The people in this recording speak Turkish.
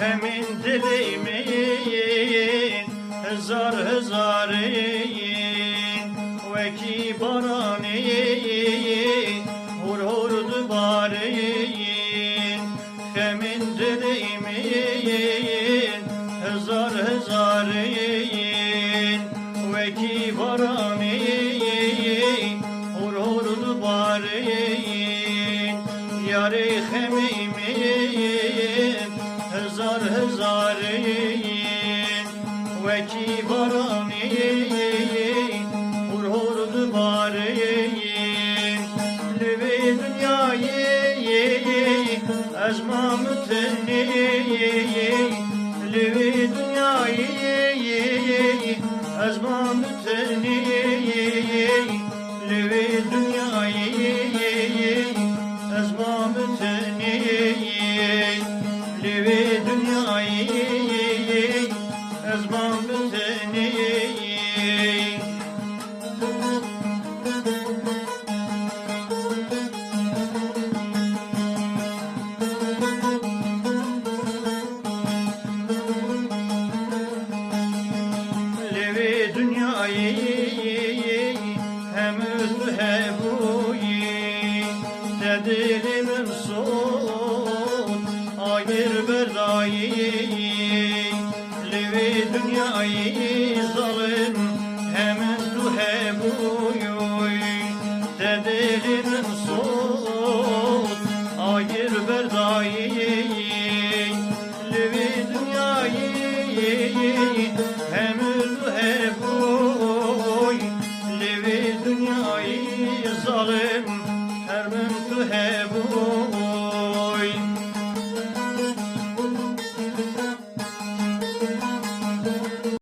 Hemin dilimin hezar hezarin Veki baranin hur hur dubarin Hemin dilimin hezar hezarin Veki baranin hur hur dubarin Yare hemimin hezar hezarin Veki baranin hur hur dubarin Lüve dünyayı ezma mütenni Lüve dünyayı ezma mütenni Lüve dünyayı ezma mütenni Lüve dünyayı ezma mütenni Lüve dünyayı hem özlü hem uyi Dedilim son ayır berdayı Lüve dünyayı zalim hem özlü hem uyi Dedilim son ayır berdayı Lüve dünyayı hem özlü hem uyi Lüve dünyayı zalim her men tu hebu